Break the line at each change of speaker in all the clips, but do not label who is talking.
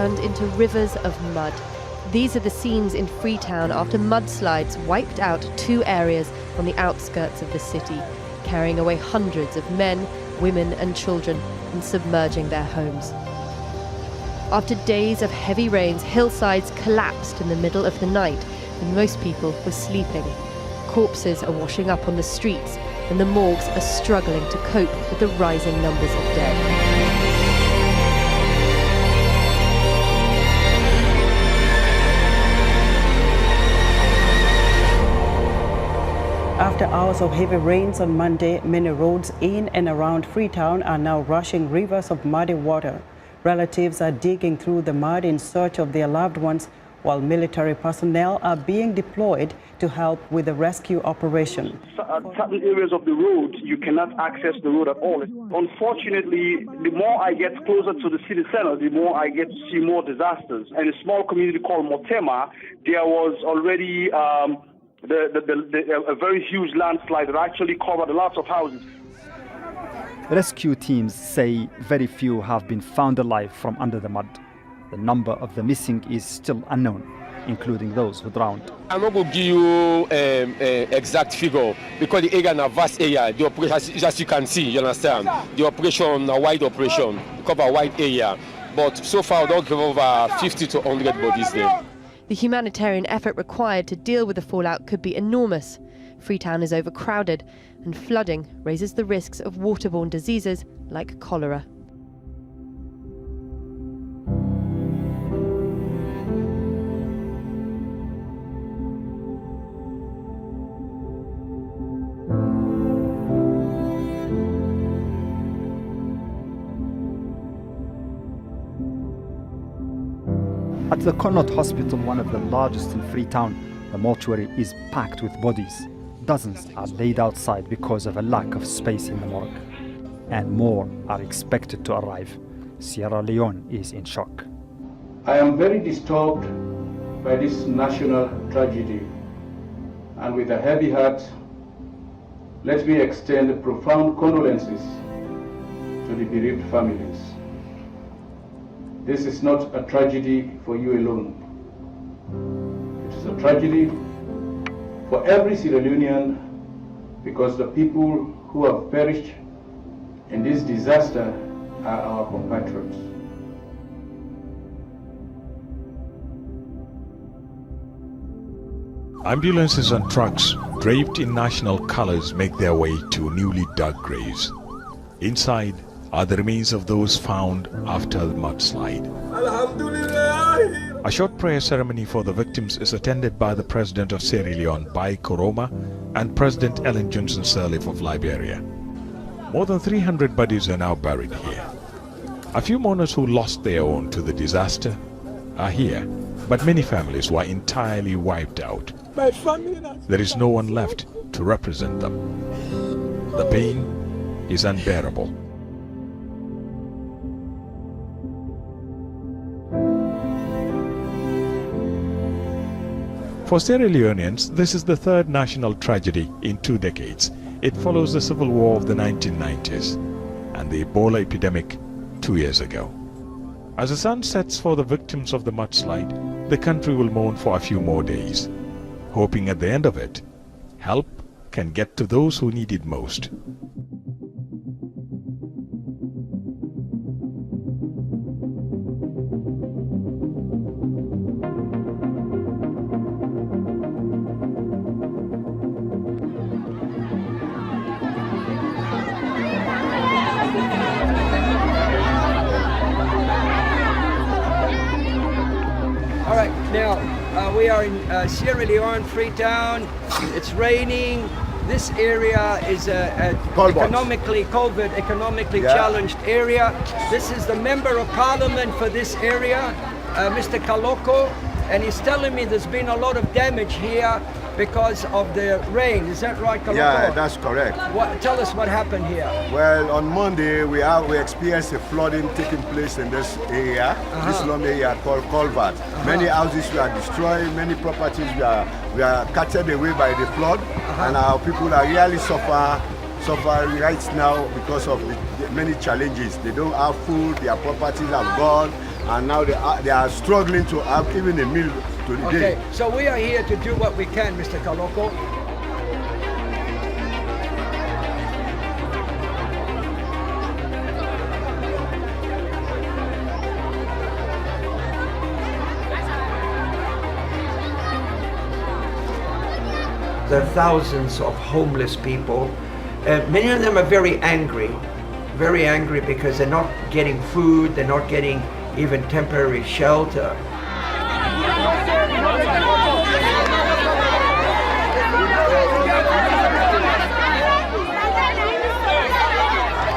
turned into rivers of mud. These are the scenes in Freetown after mudslides wiped out 2 areas on the outskirts of the city, carrying away hundreds of men, women and children and submerging their homes. After days of heavy rains, hillsides collapsed in the middle of the night and most people were sleeping. Corpses are washing up on the streets and the morgues are struggling to cope with the rising numbers of dead.
After hours of heavy rains on Monday, many roads in and around Freetown are now rushing rivers of muddy water. Relatives are digging through the mud in search of their loved ones, while military personnel are being deployed to help with the rescue operation.
Certain areas of the road, you cannot access the road at all. Unfortunately, the more I get closer to the city center, the more I get to see more disasters. In a small community called Motema, there was already a very huge landslide that actually covered lots of houses.
Rescue teams say very few have been found alive from under the mud. The number of the missing is still unknown, including those who drowned.
I'm not going to give you an exact figure because the area is a vast area. The operation, as you can see, you understand, the operation, a wide operation, cover a wide area. But so far, don't give over 50 to 100 bodies there.
The humanitarian effort required to deal with the fallout could be enormous. Freetown is overcrowded, and flooding raises the risks of waterborne diseases like cholera.
At the Connaught Hospital, one of the largest in Freetown, the mortuary is packed with bodies. Dozens are laid outside because of a lack of space in the morgue. And more are expected to arrive. Sierra Leone is in shock.
I am very disturbed by this national tragedy. And with a heavy heart, let me extend profound condolences to the bereaved families. This is not a tragedy for you alone. It is a tragedy for every Sierra Leonean because the people who have perished in this disaster are our compatriots.
Ambulances and trucks draped in national colors make their way to newly dug graves. Inside are the remains of those found after the mudslide. A short prayer ceremony for the victims is attended by the President of Sierra Leone, Bai Koroma, and President Ellen Johnson Sirleaf of Liberia. More than 300 bodies are now buried here. A few mourners who lost their own to the disaster are here, but many families were entirely wiped out. There is no one left to represent them. The pain is unbearable. For Sierra Leoneans, this is the third national tragedy in 2 decades. It follows the civil war of the 1990s and the Ebola epidemic 2 years ago. As the sun sets for the victims of the mudslide, the country will mourn for a few more days, hoping at the end of it, help can get to those who need it most.
All right, now we are in Sierra Leone, Freetown. It's raining. This area is a economically challenged area. This is the Member of Parliament for this area, Mr. Kaloko, and he's telling me there's been a lot of damage here because of the rain. Is that right, Kaloko?
Yeah, that's correct.
Tell us what happened here.
Well, on Monday, we experienced a flooding taking place in this area, this long area called Culvert. Many houses were destroyed, many properties were carted away by the flood, and our people are really suffering right now because of the many challenges. They don't have food, their properties have gone, and now they are struggling to have even a meal to the day.
Okay, so we are here to do what we can, Mr. Kaloko. There are thousands of homeless people. Many of them are very angry because they're not getting food, they're not getting even temporary shelter.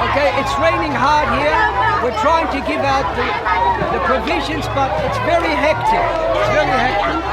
Okay, it's raining hard here. We're trying to give out the provisions, but it's very hectic. It's very hectic.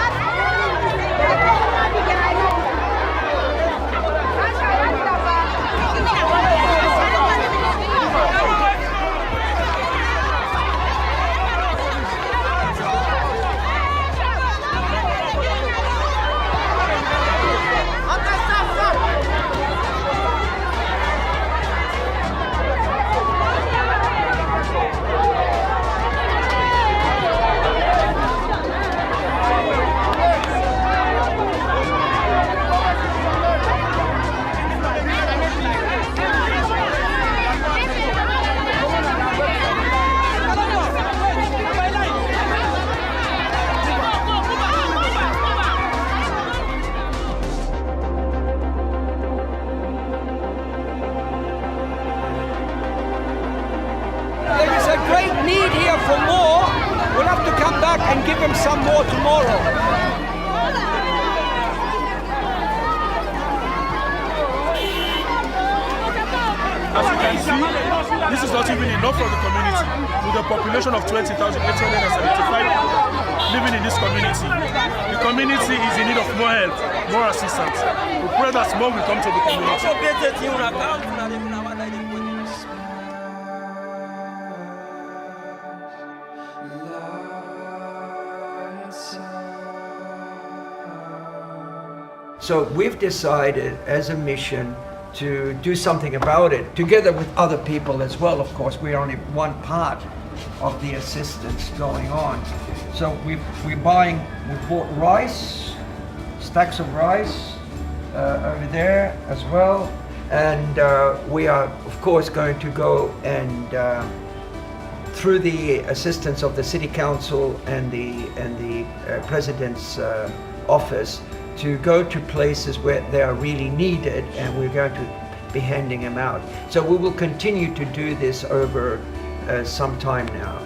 For more, we'll have to come back and give him some more tomorrow.
As you can see, this is not even enough for the community. With a population of 20,875 living in this community, the community is in need of more help, more assistance. We pray that more will come to the community.
So we've decided as a mission to do something about it, together with other people as well, of course. We're only one part of the assistance going on. So we bought rice, stacks of rice over there as well. And we are, of course, going to go and through the assistance of the City Council and the President's office, to go to places where they are really needed, and we're going to be handing them out. So we will continue to do this over some time now.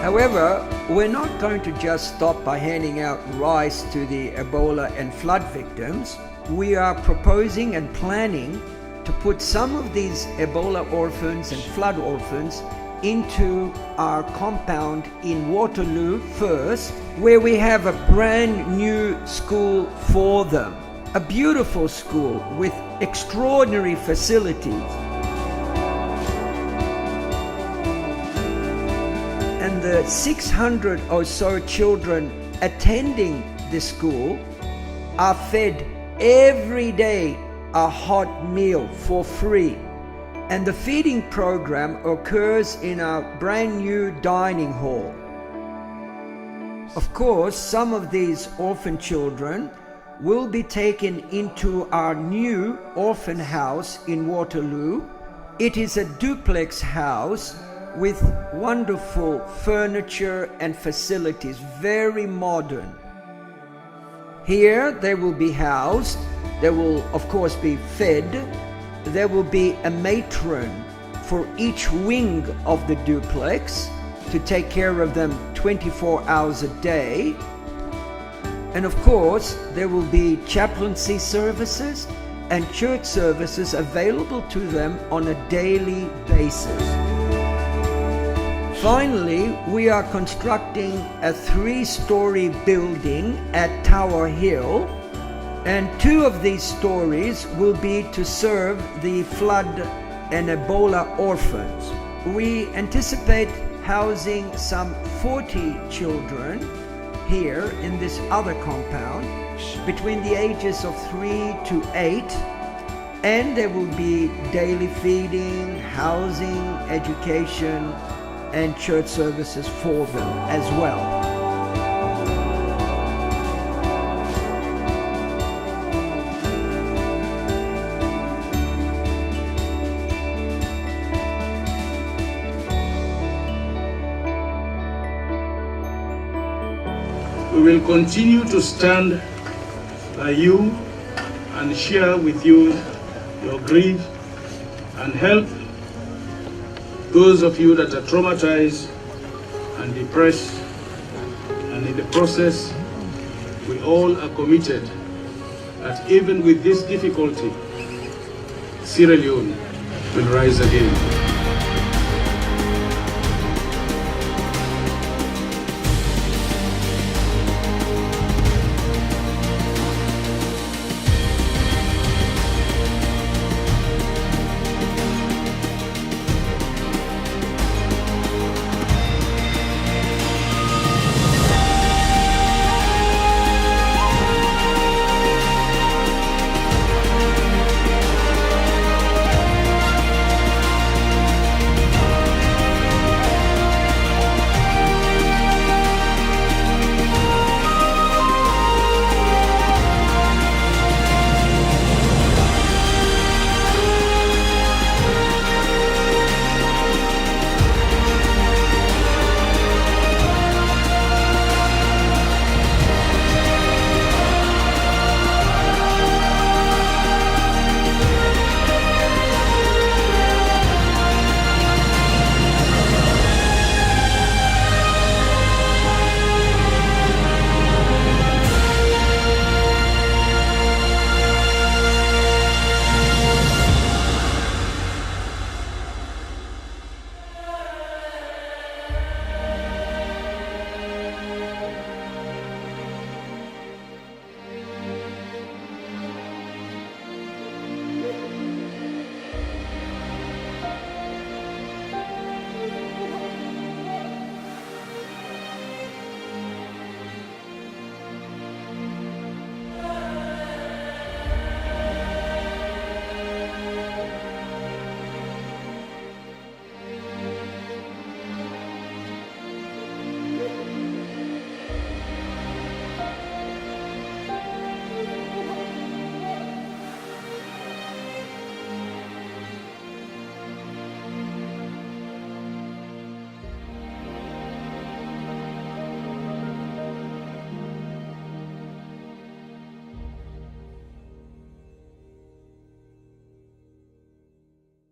However, we're not going to just stop by handing out rice to the Ebola and flood victims. We are proposing and planning to put some of these Ebola orphans and flood orphans into our compound in Waterloo first, where we have a brand new school for them. A beautiful school with extraordinary facilities. And the 600 or so children attending this school are fed every day a hot meal for free. And the feeding program occurs in our brand new dining hall. Of course, some of these orphan children will be taken into our new orphan house in Waterloo. It is a duplex house with wonderful furniture and facilities, very modern. Here they will be housed, they will of course be fed. There will be a matron for each wing of the duplex to take care of them 24 hours a day. And of course, there will be chaplaincy services and church services available to them on a daily basis. Finally, we are constructing a 3-story building at Tower Hill, and 2 of these stories will be to serve the flood and Ebola orphans. We anticipate housing some 40 children here in this other compound between the ages of 3 to 8, And there will be daily feeding, housing, education, and church services for them as well.
We will continue to stand by you and share with you your grief and help those of you that are traumatized and depressed. And in the process, we all are committed that even with this difficulty, Sierra Leone will rise again.